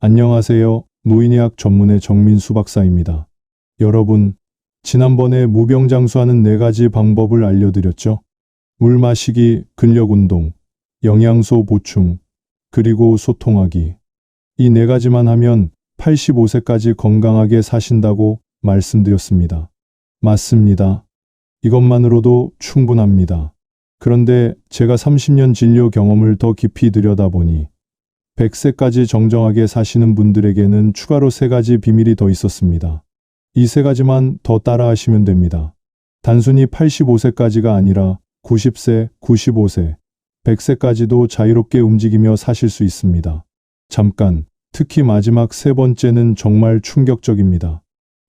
안녕하세요. 노인의학 전문의 정민수 박사입니다. 여러분, 지난번에 무병장수하는 4가지 방법을 알려드렸죠? 물 마시기, 근력 운동, 영양소 보충, 그리고 소통하기. 이 4가지만 하면 85세까지 건강하게 사신다고 말씀드렸습니다. 맞습니다. 이것만으로도 충분합니다. 그런데 제가 30년 진료 경험을 더 깊이 들여다보니 100세까지 정정하게 사시는 분들에게는 추가로 3가지 비밀이 더 있었습니다. 이 3가지만 더 따라하시면 됩니다. 단순히 85세까지가 아니라 90세, 95세, 100세까지도 자유롭게 움직이며 사실 수 있습니다. 잠깐, 특히 마지막 3번째는 정말 충격적입니다.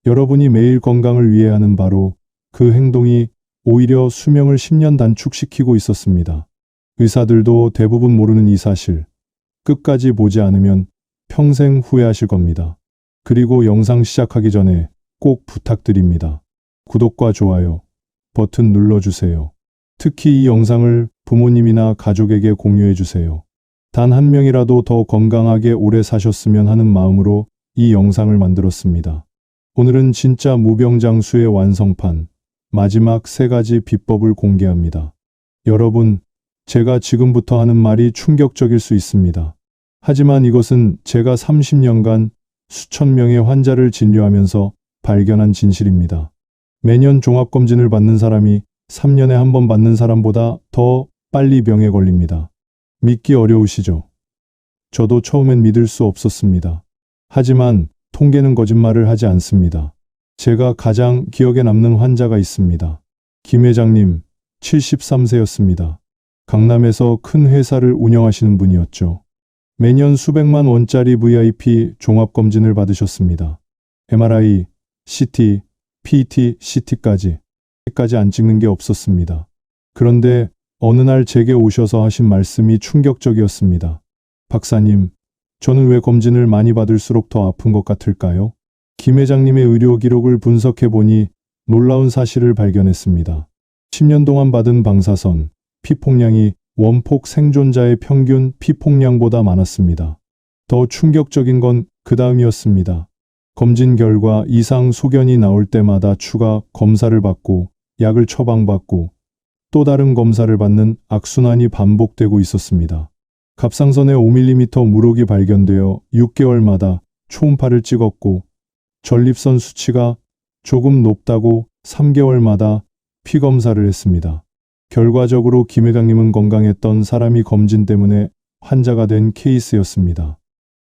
여러분이 매일 건강을 위해 하는 바로 그 행동이 오히려 수명을 10년 단축시키고 있었습니다. 의사들도 대부분 모르는 이 사실. 끝까지 보지 않으면 평생 후회하실 겁니다. 그리고 영상 시작하기 전에 꼭 부탁드립니다. 구독과 좋아요 버튼 눌러주세요. 특히 이 영상을 부모님이나 가족에게 공유해주세요. 단 한 명이라도 더 건강하게 오래 사셨으면 하는 마음으로 이 영상을 만들었습니다. 오늘은 진짜 무병장수의 완성판, 마지막 3가지 비법을 공개합니다. 여러분, 제가 지금부터 하는 말이 충격적일 수 있습니다. 하지만 이것은 제가 30년간 수천 명의 환자를 진료하면서 발견한 진실입니다. 매년 종합검진을 받는 사람이 3년에 한 번 받는 사람보다 더 빨리 병에 걸립니다. 믿기 어려우시죠? 저도 처음엔 믿을 수 없었습니다. 하지만 통계는 거짓말을 하지 않습니다. 제가 가장 기억에 남는 환자가 있습니다. 김 회장님, 73세였습니다. 강남에서 큰 회사를 운영하시는 분이었죠. 매년 수백만 원짜리 VIP 종합검진을 받으셨습니다. MRI, CT, PET, CT까지 안 찍는 게 없었습니다. 그런데 어느 날 제게 오셔서 하신 말씀이 충격적이었습니다. 박사님, 저는 왜 검진을 많이 받을수록 더 아픈 것 같을까요? 김 회장님의 의료 기록을 분석해보니 놀라운 사실을 발견했습니다. 10년 동안 받은 방사선, 피폭량이 원폭 생존자의 평균 피폭량보다 많았습니다. 더 충격적인 건 그 다음이었습니다. 검진 결과 이상 소견이 나올 때마다 추가 검사를 받고 약을 처방받고 또 다른 검사를 받는 악순환이 반복되고 있었습니다. 갑상선에 5mm 물혹이 발견되어 6개월마다 초음파를 찍었고 전립선 수치가 조금 높다고 3개월마다 피검사를 했습니다. 결과적으로 김 회장님은 건강했던 사람이 검진 때문에 환자가 된 케이스였습니다.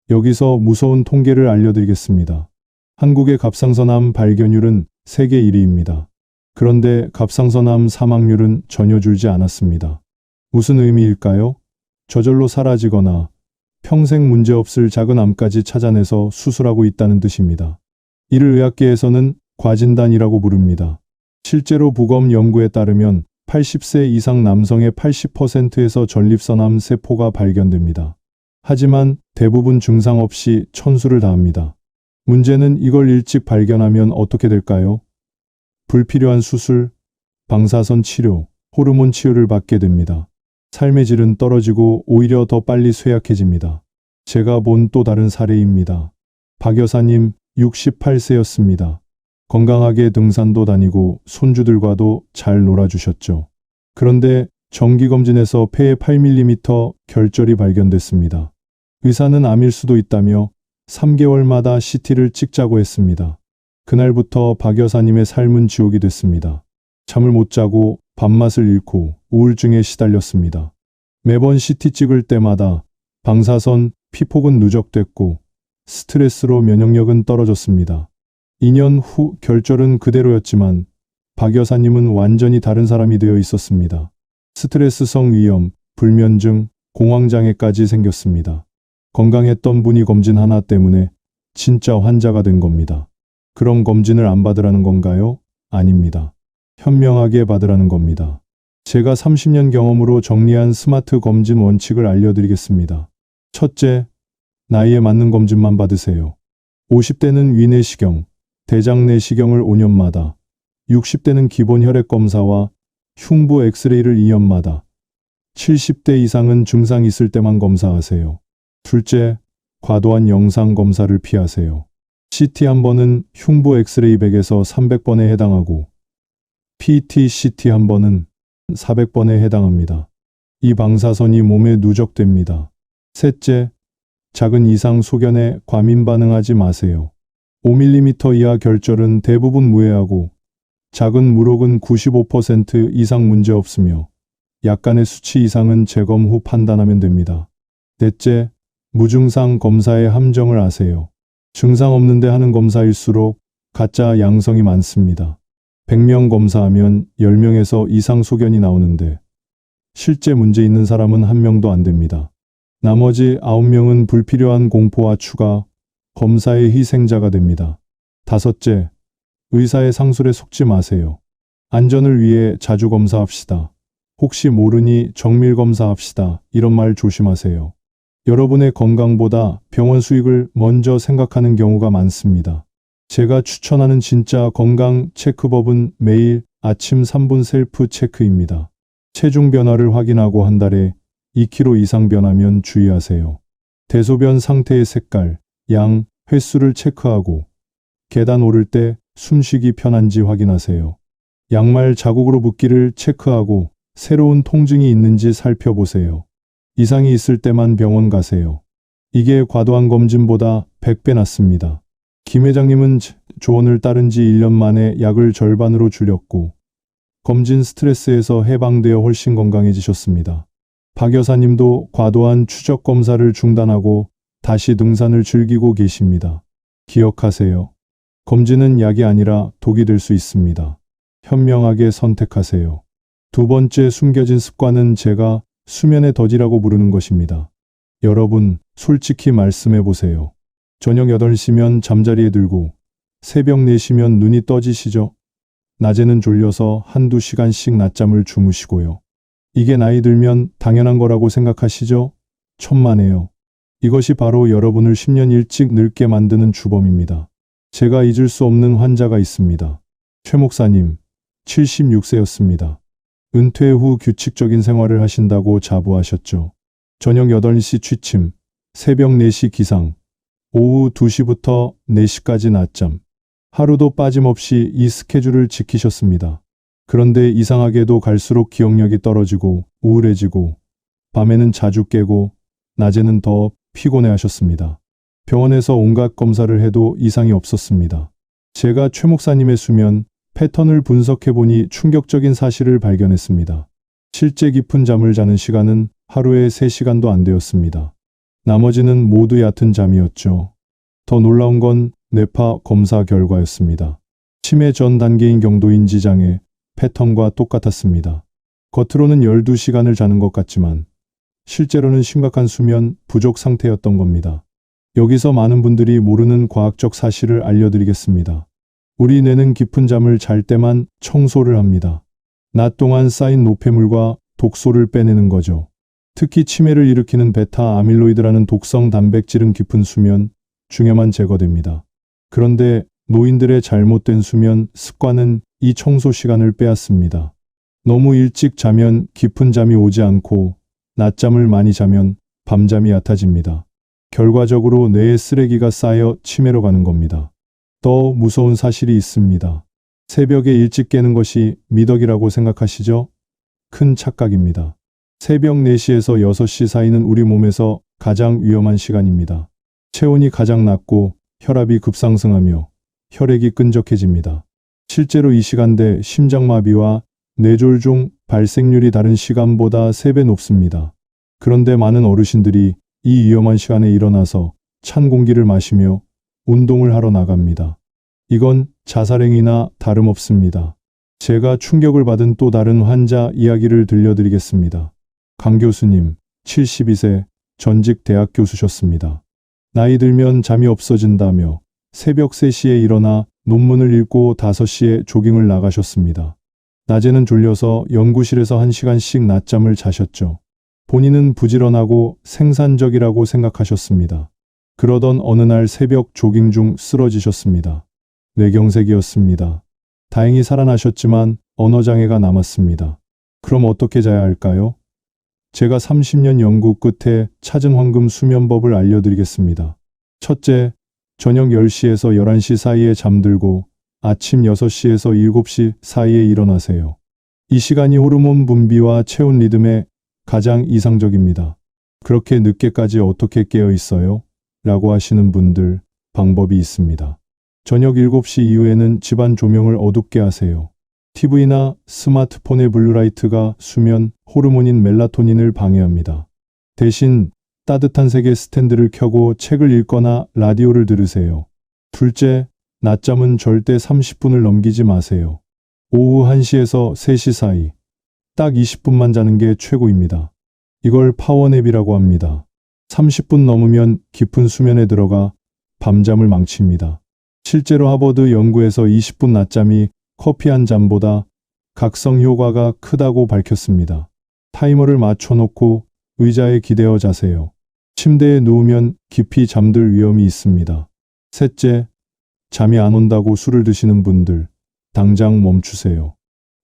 여기서 무서운 통계를 알려드리겠습니다. 한국의 갑상선암 발견율은 세계 1위입니다. 그런데 갑상선암 사망률은 전혀 줄지 않았습니다. 무슨 의미일까요? 저절로 사라지거나 평생 문제없을 작은 암까지 찾아내서 수술하고 있다는 뜻입니다. 이를 의학계에서는 과진단이라고 부릅니다. 실제로 부검 연구에 따르면 80세 이상 남성의 80%에서 전립선암 세포가 발견됩니다. 하지만 대부분 증상 없이 천수를 다합니다. 문제는 이걸 일찍 발견하면 어떻게 될까요? 불필요한 수술, 방사선 치료, 호르몬 치료를 받게 됩니다. 삶의 질은 떨어지고 오히려 더 빨리 쇠약해집니다. 제가 본 또 다른 사례입니다. 박 여사님 68세였습니다. 건강하게 등산도 다니고 손주들과도 잘 놀아주셨죠. 그런데 정기검진에서 폐에 8mm 결절이 발견됐습니다. 의사는 암일 수도 있다며 3개월마다 CT를 찍자고 했습니다. 그날부터 박 여사님의 삶은 지옥이 됐습니다. 잠을 못 자고 밥맛을 잃고 우울증에 시달렸습니다. 매번 CT 찍을 때마다 방사선, 피폭은 누적됐고 스트레스로 면역력은 떨어졌습니다. 2년 후 결절은 그대로였지만 박 여사님은 완전히 다른 사람이 되어 있었습니다. 스트레스성 위염, 불면증, 공황장애까지 생겼습니다. 건강했던 분이 검진 하나 때문에 진짜 환자가 된 겁니다. 그럼 검진을 안 받으라는 건가요? 아닙니다. 현명하게 받으라는 겁니다. 제가 30년 경험으로 정리한 스마트 검진 원칙을 알려드리겠습니다. 첫째, 나이에 맞는 검진만 받으세요. 50대는 위내시경, 대장 내시경을 5년마다, 60대는 기본 혈액 검사와 흉부 엑스레이를 2년마다, 70대 이상은 증상 있을 때만 검사하세요. 둘째, 과도한 영상 검사를 피하세요. CT 한 번은 흉부 엑스레이 100에서 300번에 해당하고 PET CT 한 번은 400번에 해당합니다. 이 방사선이 몸에 누적됩니다. 셋째, 작은 이상 소견에 과민 반응하지 마세요. 5mm 이하 결절은 대부분 무해하고 작은 물혹은 95% 이상 문제 없으며 약간의 수치 이상은 재검 후 판단하면 됩니다. 넷째, 무증상 검사의 함정을 아세요. 증상 없는데 하는 검사일수록 가짜 양성이 많습니다. 100명 검사하면 10명에서 이상 소견이 나오는데 실제 문제 있는 사람은 1명도 안 됩니다. 나머지 9명은 불필요한 공포와 추가, 검사의 희생자가 됩니다. 다섯째, 의사의 상술에 속지 마세요. 안전을 위해 자주 검사합시다. 혹시 모르니 정밀 검사합시다. 이런 말 조심하세요. 여러분의 건강보다 병원 수익을 먼저 생각하는 경우가 많습니다. 제가 추천하는 진짜 건강 체크법은 매일 아침 3분 셀프 체크입니다. 체중 변화를 확인하고 한 달에 2kg 이상 변하면 주의하세요. 대소변 상태의 색깔, 양, 횟수를 체크하고 계단 오를 때 숨쉬기 편한지 확인하세요. 양말 자국으로 붓기를 체크하고 새로운 통증이 있는지 살펴보세요. 이상이 있을 때만 병원 가세요. 이게 과도한 검진보다 100배 낫습니다. 김 회장님은 조언을 따른 지 1년 만에 약을 절반으로 줄였고 검진 스트레스에서 해방되어 훨씬 건강해지셨습니다. 박 여사님도 과도한 추적 검사를 중단하고 다시 등산을 즐기고 계십니다. 기억하세요. 검진은 약이 아니라 독이 될 수 있습니다. 현명하게 선택하세요. 두 번째 숨겨진 습관은 제가 수면의 덫이라고 부르는 것입니다. 여러분, 솔직히 말씀해 보세요. 저녁 8시면 잠자리에 들고 새벽 4시면 눈이 떠지시죠? 낮에는 졸려서 한두 시간씩 낮잠을 주무시고요. 이게 나이 들면 당연한 거라고 생각하시죠? 천만에요. 이것이 바로 여러분을 10년 일찍 늙게 만드는 주범입니다. 제가 잊을 수 없는 환자가 있습니다. 최 목사님, 76세였습니다. 은퇴 후 규칙적인 생활을 하신다고 자부하셨죠. 저녁 8시 취침, 새벽 4시 기상, 오후 2시부터 4시까지 낮잠. 하루도 빠짐없이 이 스케줄을 지키셨습니다. 그런데 이상하게도 갈수록 기억력이 떨어지고 우울해지고 밤에는 자주 깨고 낮에는 더 피곤해 하셨습니다. 병원에서 온갖 검사를 해도 이상이 없었습니다. 제가 최 목사님의 수면 패턴을 분석해보니 충격적인 사실을 발견했습니다. 실제 깊은 잠을 자는 시간은 하루에 3시간도 안 되었습니다. 나머지는 모두 얕은 잠이었죠. 더 놀라운 건 뇌파 검사 결과였습니다. 치매 전 단계인 경도인지 장애 패턴과 똑같았습니다. 겉으로는 12시간을 자는 것 같지만 실제로는 심각한 수면 부족 상태였던 겁니다. 여기서 많은 분들이 모르는 과학적 사실을 알려드리겠습니다. 우리 뇌는 깊은 잠을 잘 때만 청소를 합니다. 낮 동안 쌓인 노폐물과 독소를 빼내는 거죠. 특히 치매를 일으키는 베타 아밀로이드라는 독성 단백질은 깊은 수면 중에만 제거됩니다. 그런데 노인들의 잘못된 수면 습관은 이 청소 시간을 빼앗습니다. 너무 일찍 자면 깊은 잠이 오지 않고 낮잠을 많이 자면 밤잠이 얕아집니다. 결과적으로 뇌에 쓰레기가 쌓여 치매로 가는 겁니다. 더 무서운 사실이 있습니다. 새벽에 일찍 깨는 것이 미덕이라고 생각하시죠? 큰 착각입니다. 새벽 4시에서 6시 사이는 우리 몸에서 가장 위험한 시간입니다. 체온이 가장 낮고 혈압이 급상승하며 혈액이 끈적해집니다. 실제로 이 시간대 심장마비와 뇌졸중 발생률이 다른 시간보다 3배 높습니다. 그런데 많은 어르신들이 이 위험한 시간에 일어나서 찬 공기를 마시며 운동을 하러 나갑니다. 이건 자살행위나 다름없습니다. 제가 충격을 받은 또 다른 환자 이야기를 들려드리겠습니다. 강 교수님, 72세, 전직 대학 교수셨습니다. 나이 들면 잠이 없어진다며 새벽 3시에 일어나 논문을 읽고 5시에 조깅을 나가셨습니다. 낮에는 졸려서 연구실에서 1시간씩 낮잠을 자셨죠. 본인은 부지런하고 생산적이라고 생각하셨습니다. 그러던 어느 날 새벽 조깅 중 쓰러지셨습니다. 뇌경색이었습니다. 다행히 살아나셨지만 언어장애가 남았습니다. 그럼 어떻게 자야 할까요? 제가 30년 연구 끝에 찾은 황금 수면법을 알려드리겠습니다. 첫째, 저녁 10시에서 11시 사이에 잠들고 아침 6시에서 7시 사이에 일어나세요. 이 시간이 호르몬 분비와 체온 리듬에 가장 이상적입니다. 그렇게 늦게까지 어떻게 깨어 있어요? 라고 하시는 분들, 방법이 있습니다. 저녁 7시 이후에는 집안 조명을 어둡게 하세요. TV나 스마트폰의 블루라이트가 수면 호르몬인 멜라토닌을 방해합니다. 대신 따뜻한 색의 스탠드를 켜고 책을 읽거나 라디오를 들으세요. 둘째, 낮잠은 절대 30분을 넘기지 마세요. 오후 1시에서 3시 사이, 딱 20분만 자는 게 최고입니다. 이걸 파워냅이라고 합니다. 30분 넘으면 깊은 수면에 들어가 밤잠을 망칩니다. 실제로 하버드 연구에서 20분 낮잠이 커피 한 잔보다 각성 효과가 크다고 밝혔습니다. 타이머를 맞춰놓고 의자에 기대어 자세요. 침대에 누우면 깊이 잠들 위험이 있습니다. 셋째, 잠이 안 온다고 술을 드시는 분들, 당장 멈추세요.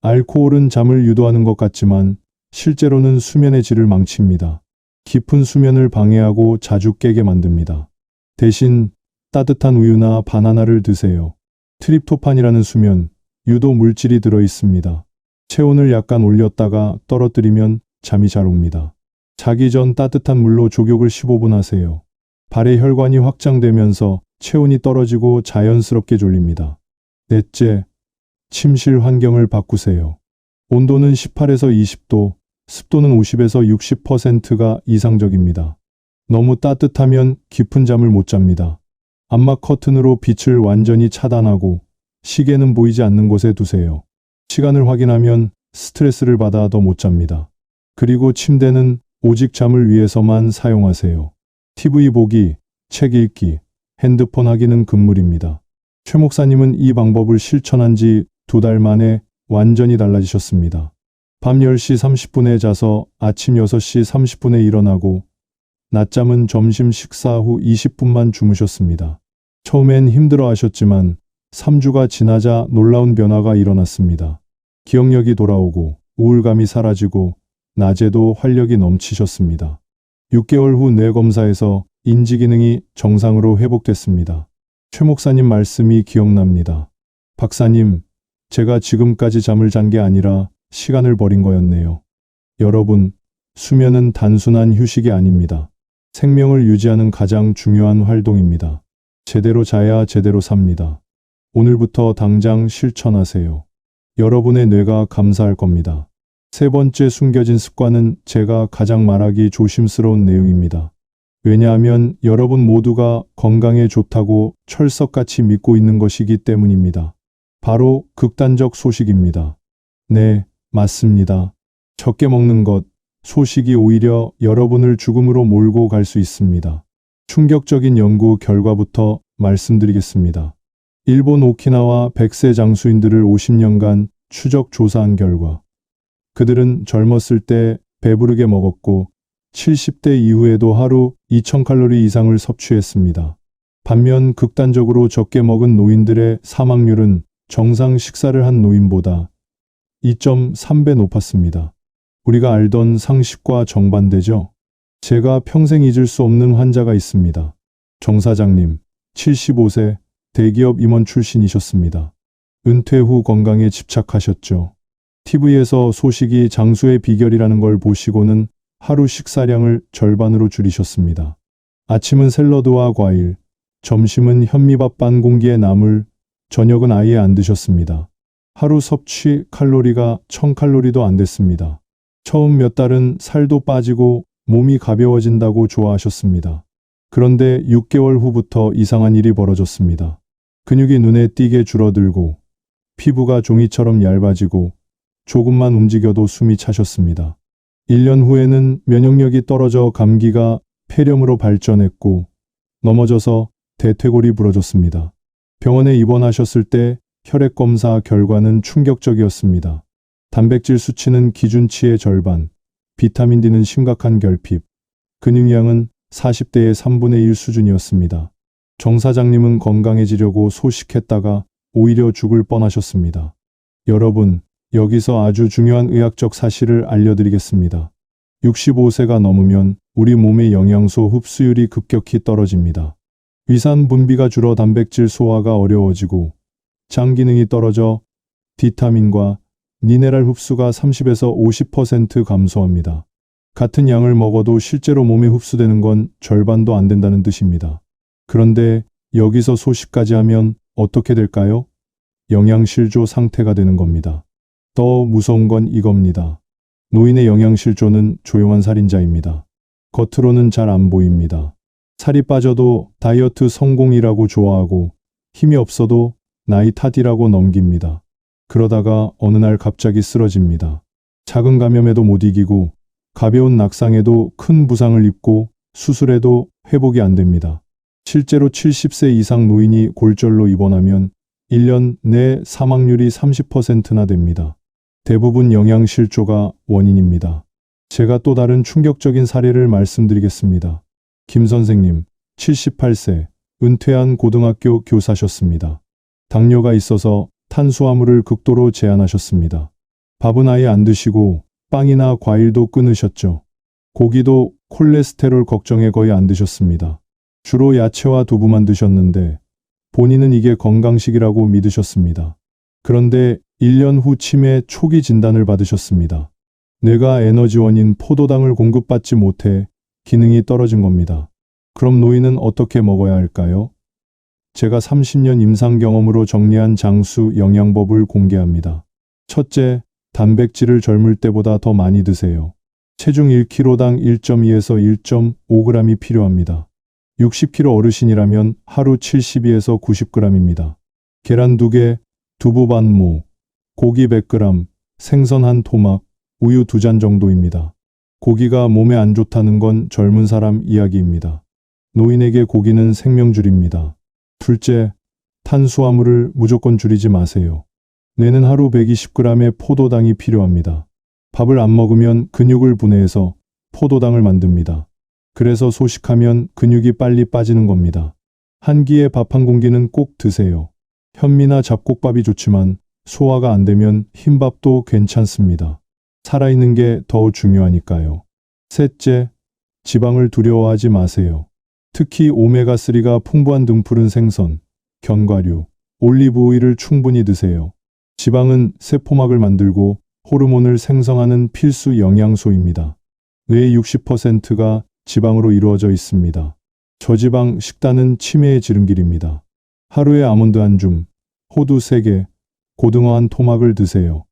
알코올은 잠을 유도하는 것 같지만 실제로는 수면의 질을 망칩니다. 깊은 수면을 방해하고 자주 깨게 만듭니다. 대신 따뜻한 우유나 바나나를 드세요. 트립토판이라는 수면 유도 물질이 들어 있습니다. 체온을 약간 올렸다가 떨어뜨리면 잠이 잘 옵니다. 자기 전 따뜻한 물로 족욕을 15분 하세요. 발의 혈관이 확장되면서 체온이 떨어지고 자연스럽게 졸립니다. 넷째, 침실 환경을 바꾸세요. 온도는 18에서 20도, 습도는 50에서 60%가 이상적입니다. 너무 따뜻하면 깊은 잠을 못 잡니다. 암막 커튼으로 빛을 완전히 차단하고 시계는 보이지 않는 곳에 두세요. 시간을 확인하면 스트레스를 받아 더 못 잡니다. 그리고 침대는 오직 잠을 위해서만 사용하세요. TV 보기, 책 읽기, 핸드폰 하기는 금물입니다. 최 목사님은 이 방법을 실천한 지 2달 만에 완전히 달라지셨습니다. 밤 10시 30분에 자서 아침 6시 30분에 일어나고 낮잠은 점심 식사 후 20분만 주무셨습니다. 처음엔 힘들어 하셨지만 3주가 지나자 놀라운 변화가 일어났습니다. 기억력이 돌아오고 우울감이 사라지고 낮에도 활력이 넘치셨습니다. 6개월 후 뇌 검사에서 인지 기능이 정상으로 회복됐습니다. 최 목사님 말씀이 기억납니다. 박사님, 제가 지금까지 잠을 잔 게 아니라 시간을 버린 거였네요. 여러분, 수면은 단순한 휴식이 아닙니다. 생명을 유지하는 가장 중요한 활동입니다. 제대로 자야 제대로 삽니다. 오늘부터 당장 실천하세요. 여러분의 뇌가 감사할 겁니다. 세 번째 숨겨진 습관은 제가 가장 말하기 조심스러운 내용입니다. 왜냐하면 여러분 모두가 건강에 좋다고 철석같이 믿고 있는 것이기 때문입니다. 바로 극단적 소식입니다. 네, 맞습니다. 적게 먹는 것, 소식이 오히려 여러분을 죽음으로 몰고 갈 수 있습니다. 충격적인 연구 결과부터 말씀드리겠습니다. 일본 오키나와 100세 장수인들을 50년간 추적 조사한 결과 그들은 젊었을 때 배부르게 먹었고 70대 이후에도 하루 2000칼로리 이상을 섭취했습니다. 반면 극단적으로 적게 먹은 노인들의 사망률은 정상 식사를 한 노인보다 2.3배 높았습니다. 우리가 알던 상식과 정반대죠. 제가 평생 잊을 수 없는 환자가 있습니다. 정 사장님, 75세, 대기업 임원 출신이셨습니다. 은퇴 후 건강에 집착하셨죠. TV에서 소식이 장수의 비결이라는 걸 보시고는 하루 식사량을 절반으로 줄이셨습니다. 아침은 샐러드와 과일, 점심은 현미밥 반 공기의 나물, 저녁은 아예 안 드셨습니다. 하루 섭취 칼로리가 1000칼로리도 안 됐습니다. 처음 몇 달은 살도 빠지고 몸이 가벼워진다고 좋아하셨습니다. 그런데 6개월 후부터 이상한 일이 벌어졌습니다. 근육이 눈에 띄게 줄어들고 피부가 종이처럼 얇아지고 조금만 움직여도 숨이 차셨습니다. 1년 후에는 면역력이 떨어져 감기가 폐렴으로 발전했고 넘어져서 대퇴골이 부러졌습니다. 병원에 입원하셨을 때 혈액 검사 결과는 충격적이었습니다. 단백질 수치는 기준치의 절반, 비타민 D는 심각한 결핍, 근육량은 40대의 3분의 1 수준이었습니다. 정 사장님은 건강해지려고 소식했다가 오히려 죽을 뻔하셨습니다. 여러분, 여기서 아주 중요한 의학적 사실을 알려드리겠습니다. 65세가 넘으면 우리 몸의 영양소 흡수율이 급격히 떨어집니다. 위산 분비가 줄어 단백질 소화가 어려워지고 장 기능이 떨어져 비타민과 미네랄 흡수가 30에서 50% 감소합니다. 같은 양을 먹어도 실제로 몸에 흡수되는 건 절반도 안 된다는 뜻입니다. 그런데 여기서 소식까지 하면 어떻게 될까요? 영양실조 상태가 되는 겁니다. 더 무서운 건 이겁니다. 노인의 영양실조는 조용한 살인자입니다. 겉으로는 잘 안 보입니다. 살이 빠져도 다이어트 성공이라고 좋아하고 힘이 없어도 나이 탓이라고 넘깁니다. 그러다가 어느 날 갑자기 쓰러집니다. 작은 감염에도 못 이기고 가벼운 낙상에도 큰 부상을 입고 수술해도 회복이 안 됩니다. 실제로 70세 이상 노인이 골절로 입원하면 1년 내 사망률이 30%나 됩니다. 대부분 영양실조가 원인입니다. 제가 또 다른 충격적인 사례를 말씀드리겠습니다. 김 선생님, 78세, 은퇴한 고등학교 교사셨습니다. 당뇨가 있어서 탄수화물을 극도로 제한하셨습니다. 밥은 아예 안 드시고 빵이나 과일도 끊으셨죠. 고기도 콜레스테롤 걱정에 거의 안 드셨습니다. 주로 야채와 두부만 드셨는데 본인은 이게 건강식이라고 믿으셨습니다. 그런데 1년 후 치매 초기 진단을 받으셨습니다. 뇌가 에너지원인 포도당을 공급받지 못해 기능이 떨어진 겁니다. 그럼 노인은 어떻게 먹어야 할까요? 제가 30년 임상 경험으로 정리한 장수 영양법을 공개합니다. 첫째, 단백질을 젊을 때보다 더 많이 드세요. 체중 1kg당 1.2에서 1.5g이 필요합니다. 60kg 어르신이라면 하루 72에서 90g입니다. 계란 2개, 두부 반모, 고기 100g, 생선 한 토막, 우유 2잔 정도입니다. 고기가 몸에 안 좋다는 건 젊은 사람 이야기입니다. 노인에게 고기는 생명줄입니다. 둘째, 탄수화물을 무조건 줄이지 마세요. 뇌는 하루 120g의 포도당이 필요합니다. 밥을 안 먹으면 근육을 분해해서 포도당을 만듭니다. 그래서 소식하면 근육이 빨리 빠지는 겁니다. 한 끼에 밥 한 공기는 꼭 드세요. 현미나 잡곡밥이 좋지만 소화가 안 되면 흰밥도 괜찮습니다. 살아있는 게 더 중요하니까요. 셋째, 지방을 두려워하지 마세요. 특히 오메가3가 풍부한 등푸른 생선, 견과류, 올리브 오일을 충분히 드세요. 지방은 세포막을 만들고 호르몬을 생성하는 필수 영양소입니다. 뇌의 60%가 지방으로 이루어져 있습니다. 저지방 식단은 치매의 지름길입니다. 하루에 아몬드 한 줌, 호두 3개, 고등어 한 토막을 드세요.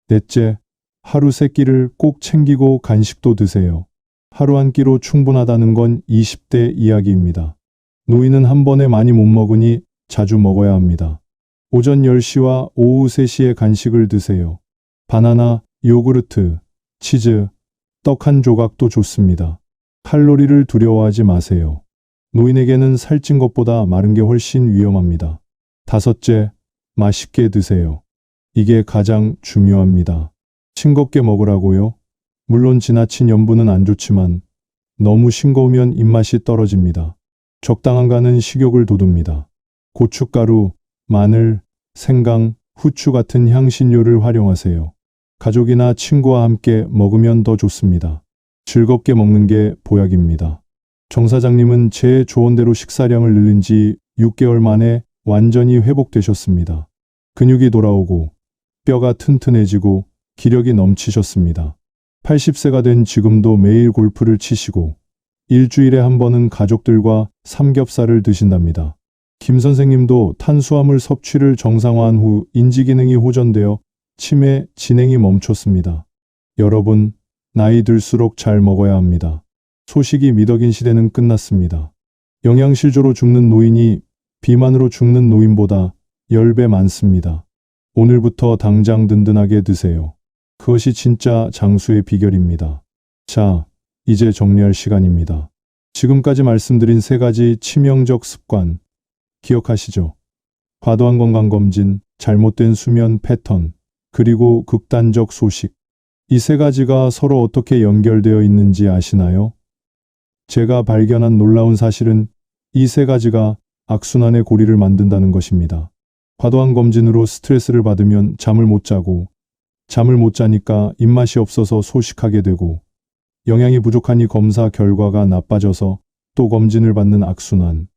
넷째, 하루 3끼를 꼭 챙기고 간식도 드세요. 하루 한 끼로 충분하다는 건 20대 이야기입니다. 노인은 한 번에 많이 못 먹으니 자주 먹어야 합니다. 오전 10시와 오후 3시에 간식을 드세요. 바나나, 요구르트, 치즈, 떡 한 조각도 좋습니다. 칼로리를 두려워하지 마세요. 노인에게는 살찐 것보다 마른 게 훨씬 위험합니다. 다섯째, 맛있게 드세요. 이게 가장 중요합니다. 싱겁게 먹으라고요? 물론 지나친 염분은 안 좋지만 너무 싱거우면 입맛이 떨어집니다. 적당한 간은 식욕을 돋웁니다. 고춧가루, 마늘, 생강, 후추 같은 향신료를 활용하세요. 가족이나 친구와 함께 먹으면 더 좋습니다. 즐겁게 먹는 게 보약입니다. 정 사장님은 제 조언대로 식사량을 늘린 지 6개월 만에 완전히 회복되셨습니다. 근육이 돌아오고 뼈가 튼튼해지고 기력이 넘치셨습니다. 80세가 된 지금도 매일 골프를 치시고 일주일에 한 번은 가족들과 삼겹살을 드신답니다. 김 선생님도 탄수화물 섭취를 정상화한 후 인지기능이 호전되어 치매 진행이 멈췄습니다. 여러분, 나이 들수록 잘 먹어야 합니다. 소식이 미덕인 시대는 끝났습니다. 영양실조로 죽는 노인이 비만으로 죽는 노인보다 10배 많습니다. 오늘부터 당장 든든하게 드세요. 그것이 진짜 장수의 비결입니다. 자, 이제 정리할 시간입니다. 지금까지 말씀드린 3가지 치명적 습관 기억하시죠? 과도한 건강검진, 잘못된 수면 패턴, 그리고 극단적 소식. 이 3가지가 서로 어떻게 연결되어 있는지 아시나요? 제가 발견한 놀라운 사실은 이 3가지가 악순환의 고리를 만든다는 것입니다. 과도한 검진으로 스트레스를 받으면 잠을 못 자고, 잠을 못 자니까 입맛이 없어서 소식하게 되고, 영양이 부족하니 검사 결과가 나빠져서 또 검진을 받는 악순환.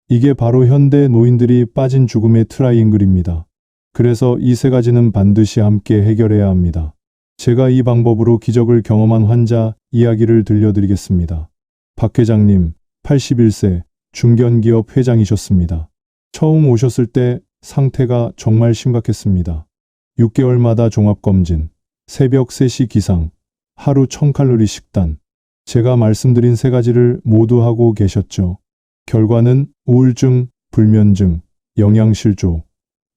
이게 바로 현대 노인들이 빠진 죽음의 트라이앵글입니다. 그래서 이 세 가지는 반드시 함께 해결해야 합니다. 제가 이 방법으로 기적을 경험한 환자 이야기를 들려드리겠습니다. 박 회장님, 81세, 중견기업 회장이셨습니다. 처음 오셨을 때 상태가 정말 심각했습니다. 6개월마다 종합검진, 새벽 3시 기상, 하루 1000칼로리 식단. 제가 말씀드린 세 가지를 모두 하고 계셨죠. 결과는 우울증, 불면증, 영양실조,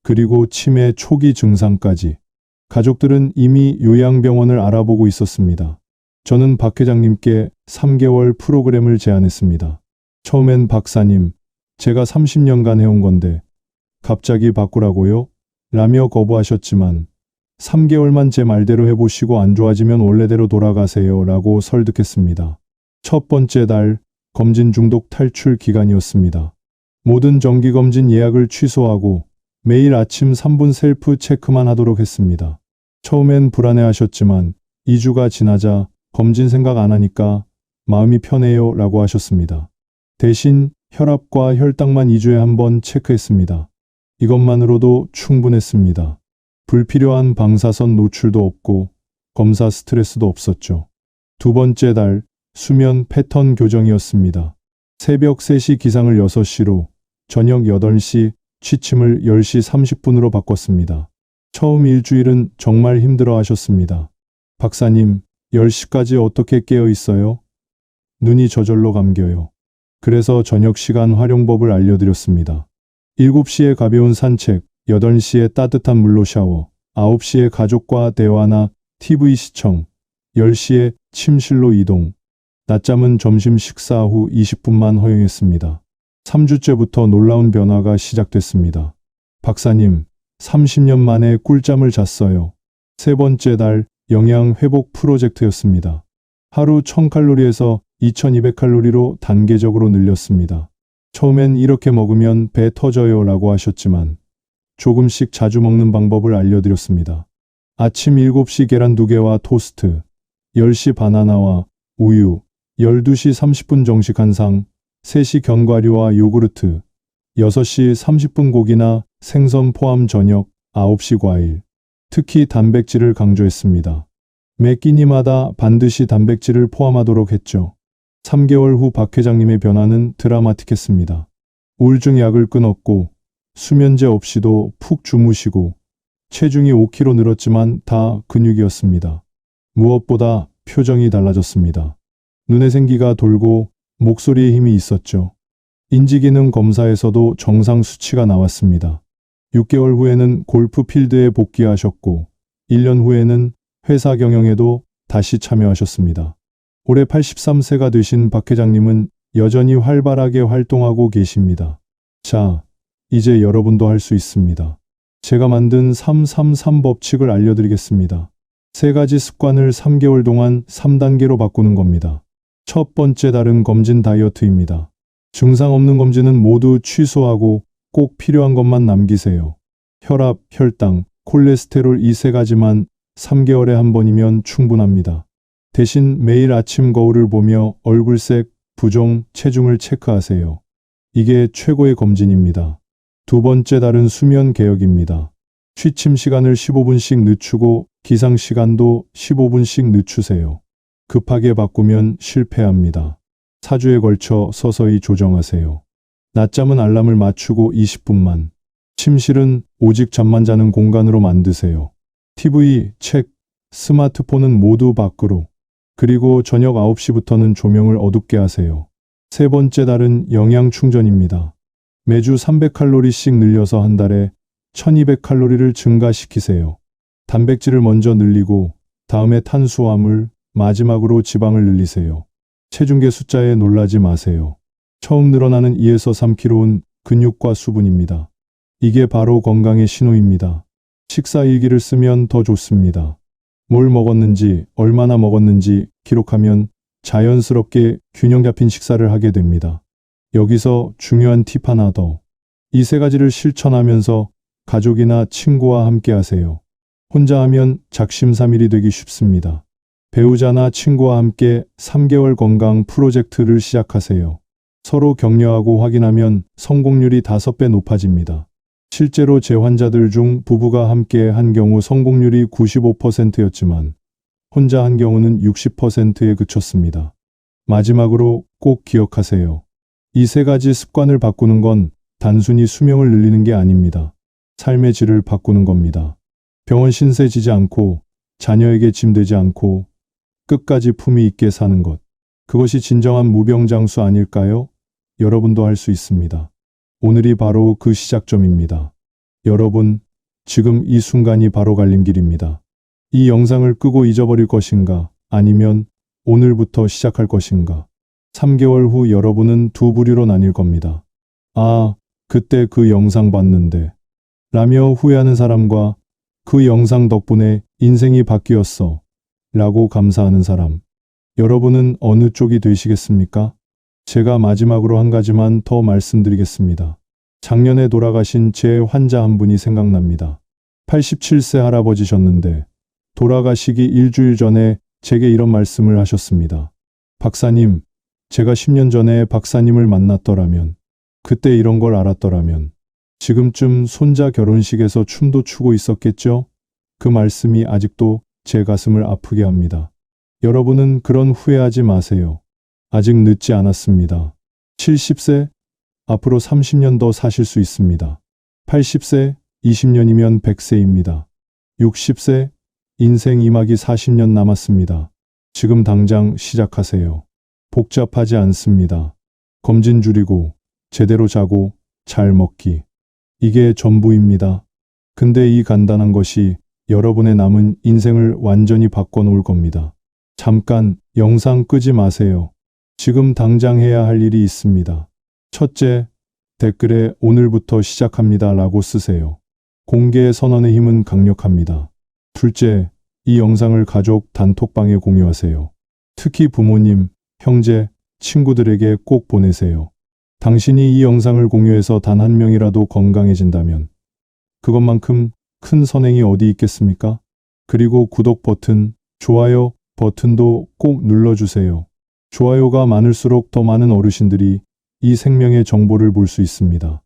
그리고 치매 초기 증상까지. 가족들은 이미 요양병원을 알아보고 있었습니다. 저는 박 회장님께 3개월 프로그램을 제안했습니다. 처음엔 박사님, 제가 30년간 해온 건데 갑자기 바꾸라고요? 라며 거부하셨지만 3개월만 제 말대로 해보시고 안 좋아지면 원래대로 돌아가세요 라고 설득했습니다. 첫 번째 달, 검진 중독 탈출 기간이었습니다. 모든 정기검진 예약을 취소하고 매일 아침 3분 셀프 체크만 하도록 했습니다. 처음엔 불안해하셨지만 2주가 지나자 검진 생각 안 하니까 마음이 편해요 라고 하셨습니다. 대신 혈압과 혈당만 2주에 한 번 체크했습니다. 이것만으로도 충분했습니다. 불필요한 방사선 노출도 없고 검사 스트레스도 없었죠. 두 번째 달, 수면 패턴 교정이었습니다. 새벽 3시 기상을 6시로, 저녁 8시, 취침을 10시 30분으로 바꿨습니다. 처음 일주일은 정말 힘들어 하셨습니다. 박사님, 10시까지 어떻게 깨어 있어요? 눈이 저절로 감겨요. 그래서 저녁 시간 활용법을 알려드렸습니다. 7시에 가벼운 산책, 8시에 따뜻한 물로 샤워, 9시에 가족과 대화나 TV 시청, 10시에 침실로 이동. 낮잠은 점심 식사 후 20분만 허용했습니다. 3주째부터 놀라운 변화가 시작됐습니다. 박사님, 30년 만에 꿀잠을 잤어요. 세 번째 달, 영양 회복 프로젝트였습니다. 하루 1000칼로리에서 2200칼로리로 단계적으로 늘렸습니다. 처음엔 이렇게 먹으면 배 터져요 라고 하셨지만 조금씩 자주 먹는 방법을 알려드렸습니다. 아침 7시 계란 2개와 토스트, 10시 바나나와 우유, 12시 30분 정식 한상, 3시 견과류와 요구르트, 6시 30분 고기나 생선 포함 저녁, 9시 과일. 특히 단백질을 강조했습니다. 매 끼니마다 반드시 단백질을 포함하도록 했죠. 3개월 후 박 회장님의 변화는 드라마틱했습니다. 우울증 약을 끊었고 수면제 없이도 푹 주무시고 체중이 5kg 늘었지만 다 근육이었습니다. 무엇보다 표정이 달라졌습니다. 눈에 생기가 돌고 목소리에 힘이 있었죠. 인지기능 검사에서도 정상 수치가 나왔습니다. 6개월 후에는 골프 필드에 복귀하셨고 1년 후에는 회사 경영에도 다시 참여하셨습니다. 올해 83세가 되신 박 회장님은 여전히 활발하게 활동하고 계십니다. 자, 이제 여러분도 할 수 있습니다. 제가 만든 333 법칙을 알려드리겠습니다. 세 가지 습관을 3개월 동안 3단계로 바꾸는 겁니다. 첫 번째 달은 검진 다이어트입니다. 증상 없는 검진은 모두 취소하고 꼭 필요한 것만 남기세요. 혈압, 혈당, 콜레스테롤 이 세 가지만 3개월에 한 번이면 충분합니다. 대신 매일 아침 거울을 보며 얼굴색, 부종, 체중을 체크하세요. 이게 최고의 검진입니다. 두 번째 달은 수면 개혁입니다. 취침 시간을 15분씩 늦추고 기상 시간도 15분씩 늦추세요. 급하게 바꾸면 실패합니다. 4주에 걸쳐 서서히 조정하세요. 낮잠은 알람을 맞추고 20분만. 침실은 오직 잠만 자는 공간으로 만드세요. TV, 책, 스마트폰은 모두 밖으로. 그리고 저녁 9시부터는 조명을 어둡게 하세요. 세 번째 달은 영양 충전입니다. 매주 300칼로리씩 늘려서 한 달에 1200칼로리를 증가시키세요. 단백질을 먼저 늘리고 다음에 탄수화물, 마지막으로 지방을 늘리세요. 체중계 숫자에 놀라지 마세요. 처음 늘어나는 2에서 3kg은 근육과 수분입니다. 이게 바로 건강의 신호입니다. 식사 일기를 쓰면 더 좋습니다. 뭘 먹었는지, 얼마나 먹었는지 기록하면 자연스럽게 균형 잡힌 식사를 하게 됩니다. 여기서 중요한 팁 하나 더. 이 세 가지를 실천하면서 가족이나 친구와 함께 하세요. 혼자 하면 작심삼일이 되기 쉽습니다. 배우자나 친구와 함께 3개월 건강 프로젝트를 시작하세요. 서로 격려하고 확인하면 성공률이 5배 높아집니다. 실제로 제 환자들 중 부부가 함께 한 경우 성공률이 95%였지만 혼자 한 경우는 60%에 그쳤습니다. 마지막으로 꼭 기억하세요. 이 3가지 습관을 바꾸는 건 단순히 수명을 늘리는 게 아닙니다. 삶의 질을 바꾸는 겁니다. 병원 신세 지지 않고 자녀에게 짐 되지 않고 끝까지 품위 있게 사는 것. 그것이 진정한 무병장수 아닐까요? 여러분도 할 수 있습니다. 오늘이 바로 그 시작점입니다. 여러분, 지금 이 순간이 바로 갈림길입니다. 이 영상을 끄고 잊어버릴 것인가? 아니면 오늘부터 시작할 것인가? 3개월 후 여러분은 두 부류로 나뉠 겁니다. 아, 그때 그 영상 봤는데 라며 후회하는 사람과 그 영상 덕분에 인생이 바뀌었어 라고 감사하는 사람. 여러분은 어느 쪽이 되시겠습니까? 제가 마지막으로 한 가지만 더 말씀드리겠습니다. 작년에 돌아가신 제 환자 한 분이 생각납니다. 87세 할아버지셨는데 돌아가시기 일주일 전에 제게 이런 말씀을 하셨습니다. 박사님, 제가 10년 전에 박사님을 만났더라면, 그때 이런 걸 알았더라면 지금쯤 손자 결혼식에서 춤도 추고 있었겠죠? 그 말씀이 아직도 제 가슴을 아프게 합니다. 여러분은 그런 후회하지 마세요. 아직 늦지 않았습니다. 70세? 앞으로 30년 더 사실 수 있습니다. 80세? 20년이면 100세입니다. 60세? 인생 2막이 40년 남았습니다. 지금 당장 시작하세요. 복잡하지 않습니다. 검진 줄이고, 제대로 자고, 잘 먹기. 이게 전부입니다. 근데 이 간단한 것이 여러분의 남은 인생을 완전히 바꿔놓을 겁니다. 잠깐 영상 끄지 마세요. 지금 당장 해야 할 일이 있습니다. 첫째, 댓글에 오늘부터 시작합니다 라고 쓰세요. 공개 선언의 힘은 강력합니다. 둘째, 이 영상을 가족 단톡방에 공유하세요. 특히 부모님, 형제, 친구들에게 꼭 보내세요. 당신이 이 영상을 공유해서 단 한 명이라도 건강해진다면 그것만큼 큰 선행이 어디 있겠습니까? 그리고 구독 버튼, 좋아요 버튼도 꼭 눌러주세요. 좋아요가 많을수록 더 많은 어르신들이 이 생명의 정보를 볼 수 있습니다.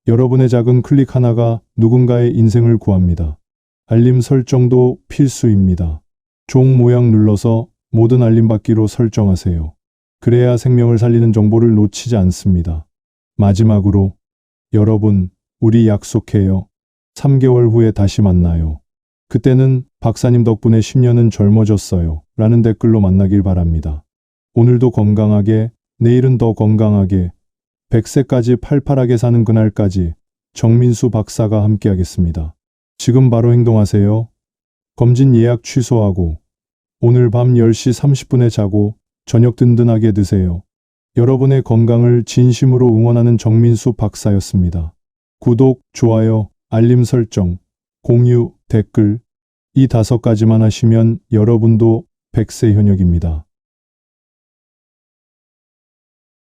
여러분의 작은 클릭 하나가 누군가의 인생을 구합니다. 알림 설정도 필수입니다. 종 모양 눌러서 모든 알림 받기로 설정하세요. 그래야 생명을 살리는 정보를 놓치지 않습니다. 마지막으로, 여러분, 우리 약속해요. 3개월 후에 다시 만나요. 그때는 박사님 덕분에 10년은 젊어졌어요. 라는 댓글로 만나길 바랍니다. 오늘도 건강하게, 내일은 더 건강하게, 100세까지 팔팔하게 사는 그날까지 정민수 박사가 함께하겠습니다. 지금 바로 행동하세요. 검진 예약 취소하고 오늘 밤 10시 30분에 자고 저녁 든든하게 드세요. 여러분의 건강을 진심으로 응원하는 정민수 박사였습니다. 구독, 좋아요, 알림 설정, 공유, 댓글 이 5가지만 하시면 여러분도 100세 현역입니다.